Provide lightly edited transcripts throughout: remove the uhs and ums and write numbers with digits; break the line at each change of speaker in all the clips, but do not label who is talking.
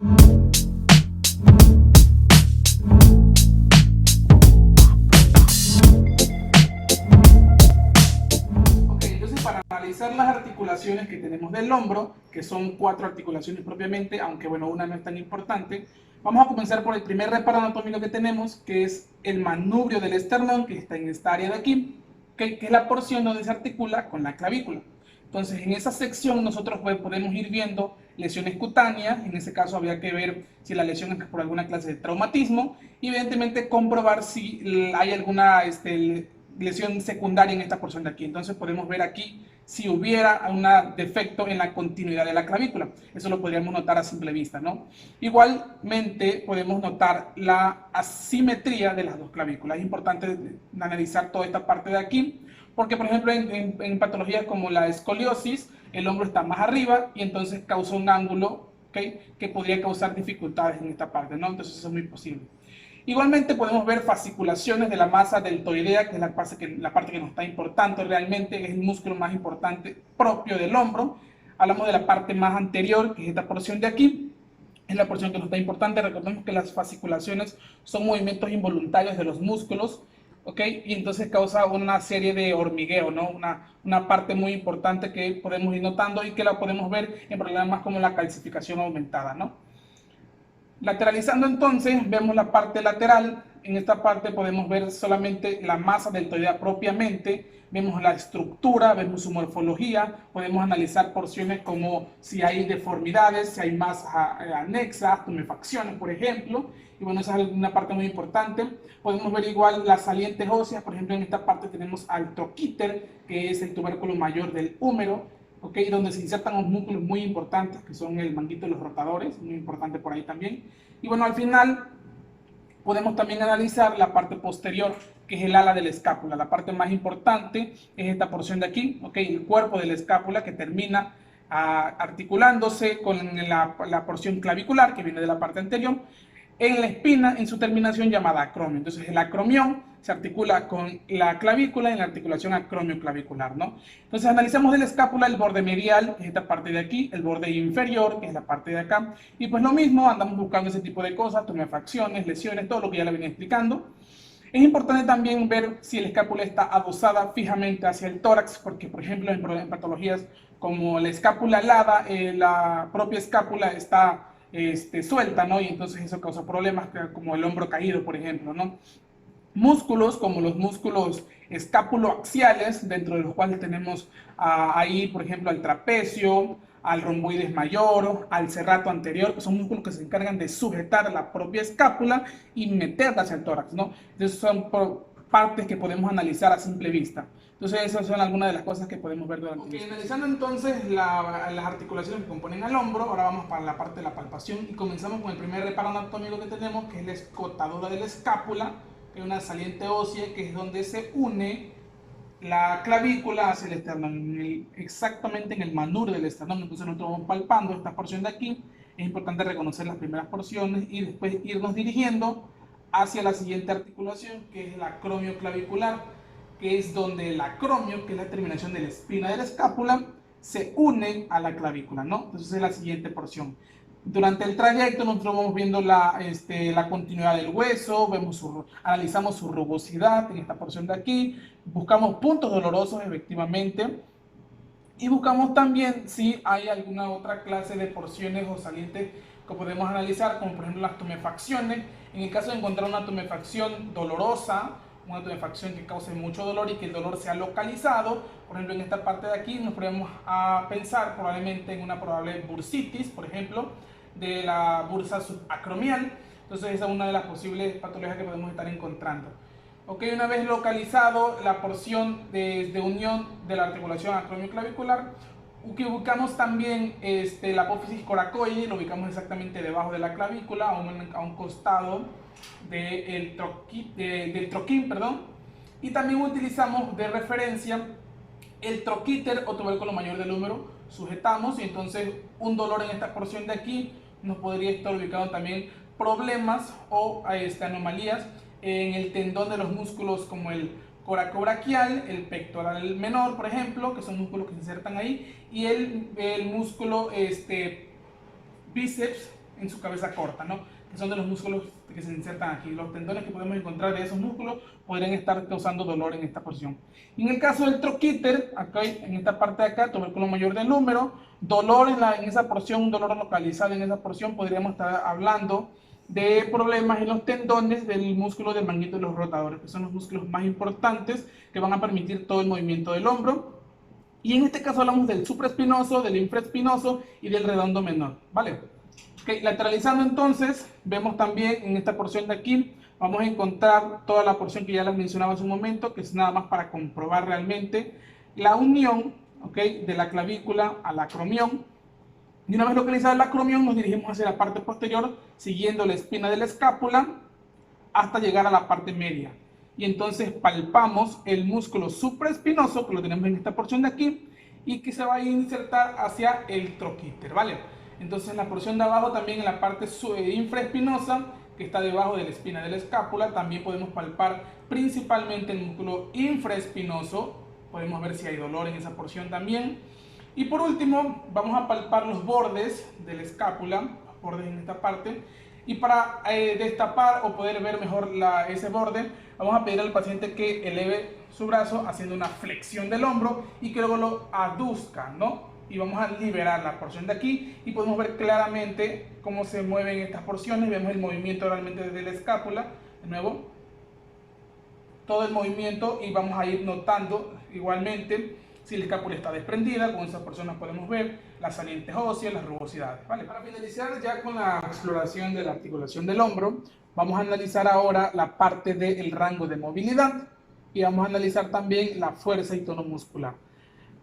Ok, entonces para analizar las articulaciones que tenemos del hombro, que son 4 articulaciones propiamente, aunque bueno, una no es tan importante, vamos a comenzar por el primer reparo anatómico que tenemos, que es el manubrio del esternón, que está en esta área de aquí, que es la porción donde se articula con la clavícula. Entonces, en esa sección nosotros podemos ir viendo lesiones cutáneas, en ese caso habría que ver si la lesión es por alguna clase de traumatismo y evidentemente comprobar si hay alguna lesión secundaria en esta porción de aquí. Entonces podemos ver aquí si hubiera un defecto en la continuidad de la clavícula. Eso lo podríamos notar a simple vista, ¿no? Igualmente podemos notar la asimetría de las dos clavículas. Es importante analizar toda esta parte de aquí, porque por ejemplo en patologías como la escoliosis, el hombro está más arriba y entonces causa un ángulo, ¿okay?, que podría causar dificultades en esta parte, ¿no? Entonces eso es muy posible. Igualmente podemos ver fasciculaciones de la masa deltoidea, que es la parte que nos está importante realmente, es el músculo más importante propio del hombro. Hablamos de la parte más anterior, que es esta porción de aquí, es la porción que nos está importante. Recordemos que las fasciculaciones son movimientos involuntarios de los músculos, ¿ok? Y entonces causa una serie de hormigueo, ¿no? Una parte muy importante que podemos ir notando y que la podemos ver en problemas como la calcificación aumentada, ¿no? Lateralizando entonces, vemos la parte lateral. En esta parte podemos ver solamente la masa deltoidea propiamente, vemos la estructura, vemos su morfología, podemos analizar porciones como si hay deformidades, si hay masa anexa, tumefacciones, por ejemplo, y bueno, esa es una parte muy importante. Podemos ver igual las salientes óseas, por ejemplo, en esta parte tenemos al troquíter, que es el tubérculo mayor del húmero, ¿okay?, donde se insertan los músculos muy importantes, que son el manguito y los rotadores, muy importante por ahí también. Y bueno, al final podemos también analizar la parte posterior, que es el ala de la escápula. La parte más importante es esta porción de aquí, ¿okay?, el cuerpo de la escápula, que termina articulándose con la porción clavicular, que viene de la parte anterior, en la espina, en su terminación llamada acromio. Entonces el acromión se articula con la clavícula en la articulación acromio-clavicular, ¿no? Entonces analizamos de la escápula el borde medial, que es esta parte de aquí, el borde inferior, que es la parte de acá, y pues lo mismo, andamos buscando ese tipo de cosas, tumefacciones, lesiones, todo lo que ya le venía explicando. Es importante también ver si la escápula está adosada fijamente hacia el tórax, porque por ejemplo en patologías como la escápula alada, la propia escápula está suelta, ¿no? Y entonces eso causa problemas como el hombro caído, por ejemplo, ¿no? Músculos como los músculos escápuloaxiales, dentro de los cuales tenemos ahí, por ejemplo, al trapecio, al romboides mayor, al serrato anterior, que son músculos que se encargan de sujetar la propia escápula y meterla hacia el tórax, ¿no? Entonces son partes que podemos analizar a simple vista. Entonces esas son algunas de las cosas que podemos ver durante el analizando entonces las articulaciones que componen al hombro, ahora vamos para la parte de la palpación y comenzamos con el primer reparo anatómico que tenemos, que es la escotadura de la escápula, que es una saliente ósea, que es donde se une la clavícula hacia el esternón, exactamente en el manubrio del esternón. Entonces nosotros vamos palpando esta porción de aquí. Es importante reconocer las primeras porciones y después irnos dirigiendo hacia la siguiente articulación, que es el acromio clavicular, que es donde el acromio, que es la terminación de la espina de la escápula, se une a la clavícula, ¿no? Entonces es la siguiente porción. Durante el trayecto nosotros vamos viendo la continuidad del hueso, analizamos su rugosidad en esta porción de aquí, buscamos puntos dolorosos efectivamente y buscamos también si hay alguna otra clase de porciones o salientes que podemos analizar, como por ejemplo las tumefacciones. En el caso de encontrar una tumefacción dolorosa, una tumefacción que cause mucho dolor y que el dolor sea localizado, por ejemplo en esta parte de aquí nos podemos pensar probablemente en una probable bursitis, por ejemplo, de la bursa subacromial. Entonces esa es una de las posibles patologías que podemos estar encontrando. Ok, una vez localizado la porción de unión de la articulación acromio-clavicular, ubicamos también la apófisis coracoide, lo ubicamos exactamente debajo de la clavícula, a un costado del troquín, perdón. Y también utilizamos de referencia el troquíter o tubérculo mayor del húmero, sujetamos y entonces un dolor en esta porción de aquí nos podría estar ubicando también problemas o anomalías en el tendón de los músculos como el coracobraquial, el pectoral menor, por ejemplo, que son músculos que se insertan ahí, y el músculo bíceps en su cabeza corta, ¿no? Que son de los músculos que se insertan aquí. Los tendones que podemos encontrar de esos músculos podrían estar causando dolor en esta porción. Y en el caso del troquíter, acá en esta parte de acá, tubérculo mayor del húmero, dolor en esa porción, un dolor localizado en esa porción, podríamos estar hablando de problemas en los tendones del músculo del manguito de los rotadores, que son los músculos más importantes que van a permitir todo el movimiento del hombro. Y en este caso hablamos del supraespinoso, del infraespinoso y del redondo menor, ¿vale? Okay, lateralizando entonces, vemos también en esta porción de aquí, vamos a encontrar toda la porción que ya les mencionaba hace un momento, que es nada más para comprobar realmente la unión, ¿okay?, de la clavícula al acromión. Y una vez localizada el acromión, nos dirigimos hacia la parte posterior, siguiendo la espina de la escápula, hasta llegar a la parte media. Y entonces palpamos el músculo supraespinoso, que lo tenemos en esta porción de aquí, y que se va a insertar hacia el troquíter, ¿vale? Entonces en la porción de abajo, también en la parte infraespinosa, que está debajo de la espina de la escápula, también podemos palpar principalmente el músculo infraespinoso. Podemos ver si hay dolor en esa porción también. Y por último, vamos a palpar los bordes de la escápula, los bordes en esta parte. Y para destapar o poder ver mejor ese borde, vamos a pedir al paciente que eleve su brazo haciendo una flexión del hombro y que luego lo aduzca, ¿no? Y vamos a liberar la porción de aquí y podemos ver claramente cómo se mueven estas porciones. Vemos el movimiento realmente desde la escápula, de nuevo, todo el movimiento, y vamos a ir notando igualmente si la escápula está desprendida. Con esas porciones podemos ver las salientes óseas, las rugosidades, ¿vale? Para finalizar ya con la exploración de la articulación del hombro, vamos a analizar ahora la parte del rango de movilidad y vamos a analizar también la fuerza y tono muscular.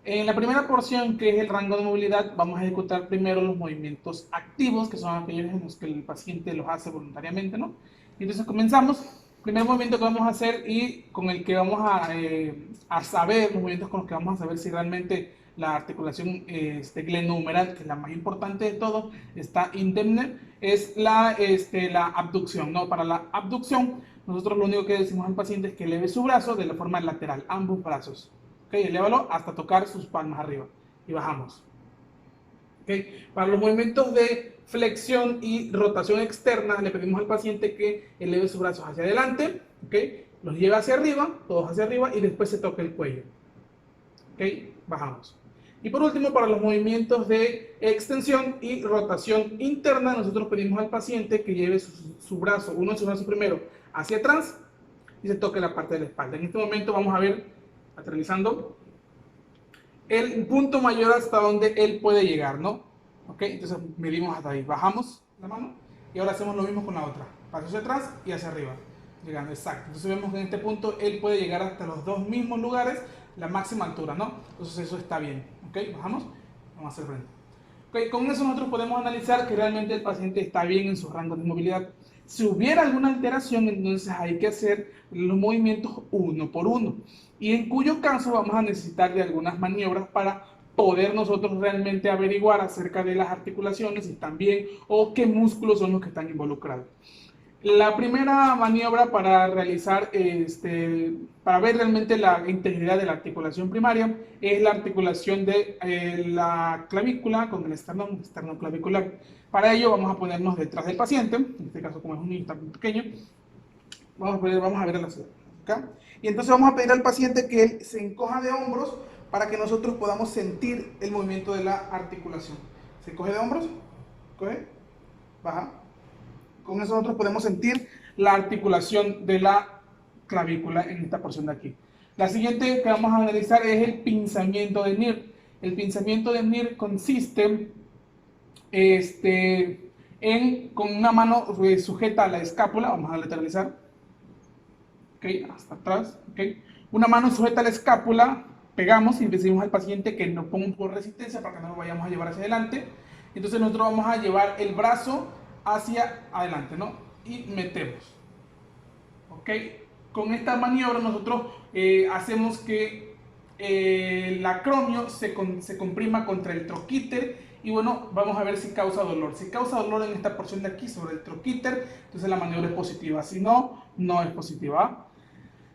En la primera porción, que es el rango de movilidad, vamos a ejecutar primero los movimientos activos, que son aquellos en los que el paciente los hace voluntariamente, ¿no? Entonces comenzamos. Primer movimiento que vamos a hacer y con el que vamos a saber, los movimientos con los que vamos a saber si realmente la articulación glenohumeral, que es la más importante de todo, está indemne, es la abducción, ¿no? Para la abducción, nosotros lo único que decimos al paciente es que eleve su brazo de la forma lateral, ambos brazos. Okay, elévalo hasta tocar sus palmas arriba y bajamos. Okay. Para los movimientos de flexión y rotación externa, le pedimos al paciente que eleve sus brazos hacia adelante, okay, los lleve hacia arriba, todos hacia arriba, y después se toque el cuello. Okay, bajamos. Y por último, para los movimientos de extensión y rotación interna, nosotros pedimos al paciente que lleve su brazo, uno de sus brazos primero, hacia atrás y se toque la parte de la espalda. En este momento vamos a ver, lateralizando, el punto mayor hasta donde él puede llegar, ¿no? Ok, entonces medimos hasta ahí, bajamos la mano y ahora hacemos lo mismo con la otra, paso hacia atrás y hacia arriba, llegando, exacto. Entonces vemos que en este punto él puede llegar hasta los dos mismos lugares, la máxima altura, ¿no? Entonces eso está bien, ok, bajamos, vamos hacia el frente. Ok, con eso nosotros podemos analizar que realmente el paciente está bien en su rango de movilidad. Si hubiera alguna alteración, entonces hay que hacer los movimientos uno por uno, y en cuyo caso vamos a necesitar de algunas maniobras para poder nosotros realmente averiguar acerca de las articulaciones, si están bien o qué músculos son los que están involucrados. La primera maniobra para realizar, para ver realmente la integridad de la articulación primaria, es la articulación de la clavícula con el esternón clavicular. Para ello vamos a ponernos detrás del paciente, en este caso como es un niño tan pequeño, vamos a ver la ciudad, ¿okay? Y entonces vamos a pedir al paciente que él se encoja de hombros para que nosotros podamos sentir el movimiento de la articulación. Se encoge de hombros, coge, baja. Con eso nosotros podemos sentir la articulación de la clavícula en esta porción de aquí. La siguiente que vamos a analizar es el pinzamiento de Neer. El pinzamiento de Neer consiste con una mano sujeta a la escápula, vamos a lateralizar, okay, hasta atrás, okay. Una mano sujeta a la escápula, pegamos y le decimos al paciente que nos ponga un poco de resistencia para que no lo vayamos a llevar hacia adelante. Entonces nosotros vamos a llevar el brazo hacia adelante, ¿no? Y metemos, ok. Con esta maniobra nosotros hacemos que el acromio se comprima contra el troquíter. Y bueno, vamos a ver si causa dolor. Si causa dolor en esta porción de aquí sobre el troquíter, entonces la maniobra es positiva. Si no, no es positiva.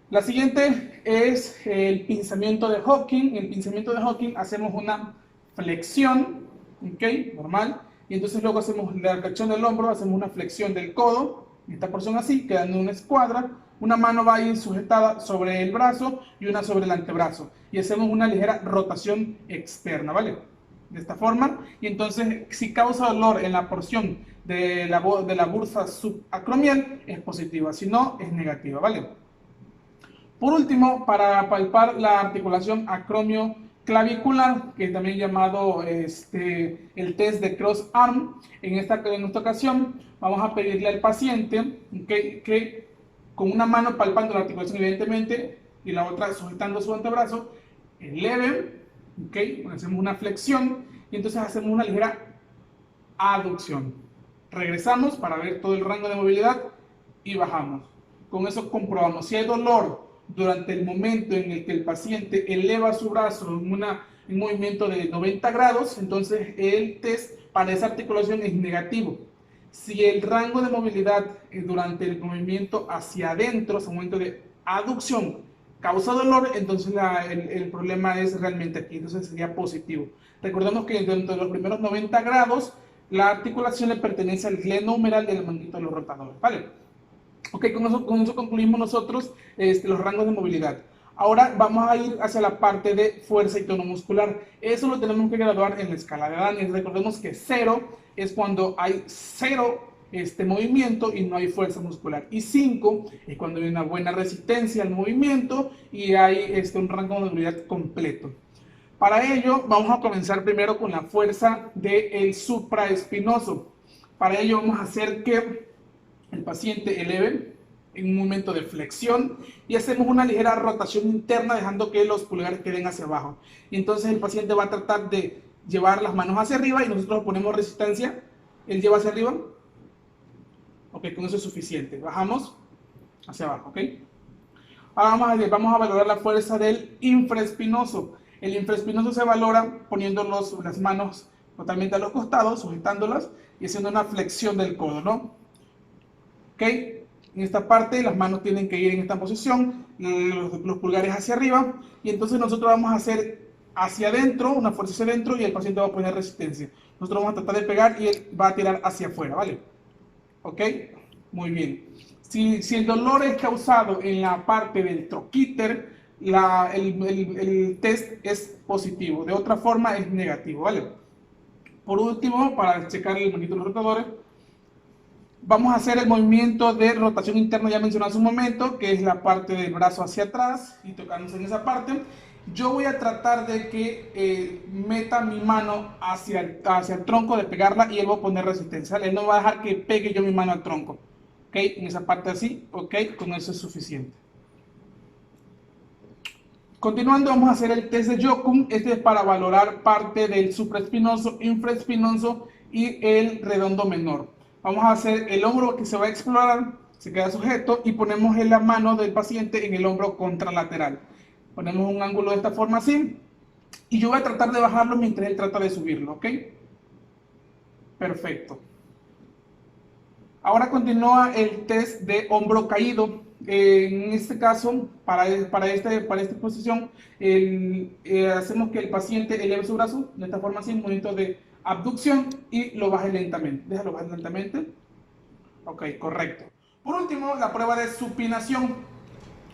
La siguiente es el pinzamiento de Hocking. En el pinzamiento de Hocking hacemos una flexión, ¿ok? Normal. y entonces luego hacemos la flexión del hombro, hacemos una flexión del codo, esta porción así, quedando en una escuadra. Una mano va a ir sujetada sobre el brazo y una sobre el antebrazo, y hacemos una ligera rotación externa, ¿vale? De esta forma, y entonces si causa dolor en la porción de la bursa subacromial es positiva, si no es negativa, ¿vale? Por último, para palpar la articulación acromioclavicular, que es también llamado el test de cross arm, en esta ocasión vamos a pedirle al paciente que con una mano palpando la articulación evidentemente y la otra sujetando su antebrazo, eleve, hacemos una flexión y entonces hacemos una ligera aducción. Regresamos para ver todo el rango de movilidad y bajamos. Con eso comprobamos si hay dolor durante el momento en el que el paciente eleva su brazo en un movimiento de 90 grados, entonces el test para esa articulación es negativo. Si el rango de movilidad durante el movimiento hacia adentro, es un momento de aducción, causa dolor, entonces el problema es realmente aquí, entonces sería positivo. Recordemos que dentro de los primeros 90 grados, la articulación le pertenece al glenohumeral del manguito de los rotadores, ¿vale? Ok, con eso concluimos nosotros los rangos de movilidad. Ahora vamos a ir hacia la parte de fuerza y tono muscular. Eso lo tenemos que graduar en la escala de Daniels. Recordemos que 0 es cuando hay 0 movimiento y no hay fuerza muscular. Y 5 es cuando hay una buena resistencia al movimiento y hay un rango de movilidad completo. Para ello vamos a comenzar primero con la fuerza del supraespinoso. Para ello vamos a hacer que el paciente eleve en un momento de flexión y hacemos una ligera rotación interna dejando que los pulgares queden hacia abajo. Y entonces el paciente va a tratar de llevar las manos hacia arriba y nosotros ponemos resistencia. Él lleva hacia arriba. Ok, con eso es suficiente. Bajamos hacia abajo, ok. Ahora vamos a valorar la fuerza del infraespinoso. El infraespinoso se valora poniendo las manos totalmente a los costados, sujetándolas y haciendo una flexión del codo, ¿no? Ok, en esta parte las manos tienen que ir en esta posición, los pulgares hacia arriba, y entonces nosotros vamos a hacer hacia adentro, una fuerza hacia adentro, y el paciente va a poner resistencia. Nosotros vamos a tratar de pegar y él va a tirar hacia afuera, ¿vale? Ok, muy bien. Si el dolor es causado en la parte del troquíter, el test es positivo, de otra forma es negativo, ¿vale? Por último, para checar el manguito de los rotadores, vamos a hacer el movimiento de rotación interna ya mencionado hace un momento, que es la parte del brazo hacia atrás y tocándose en esa parte. Yo voy a tratar de que meta mi mano hacia el tronco, de pegarla, y él va a poner resistencia. Él no va a dejar que pegue yo mi mano al tronco. ¿Ok? En esa parte así, ok, con eso es suficiente. Continuando, vamos a hacer el test de Jockum. Este es para valorar parte del supraespinoso, infraespinoso y el redondo menor. Vamos a hacer el hombro que se va a explorar, se queda sujeto y ponemos la mano del paciente en el hombro contralateral. Ponemos un ángulo de esta forma así y yo voy a tratar de bajarlo mientras él trata de subirlo, ¿ok? Perfecto. Ahora continúa el test de hombro caído. En este caso, para esta posición, hacemos que el paciente eleve su brazo de esta forma así, un movimiento de abducción, y lo baje lentamente. Déjalo bajar lentamente. Ok, correcto. Por último, la prueba de supinación.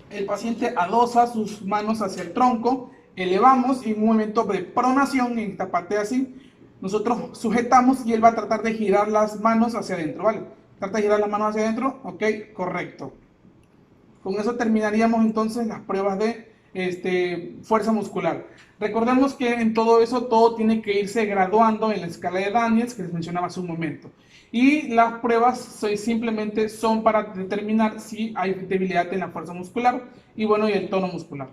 El paciente adosa sus manos hacia el tronco, elevamos y en un movimiento de pronación, en esta parte así, nosotros sujetamos y él va a tratar de girar las manos hacia adentro, ¿vale? Trata de girar las manos hacia adentro, ok, correcto. Con eso terminaríamos entonces las pruebas de fuerza muscular. Recordemos que en todo eso, todo tiene que irse graduando en la escala de Daniels, que les mencionaba hace un momento. Y las pruebas simplemente son para determinar si hay debilidad en la fuerza muscular y bueno, y el tono muscular.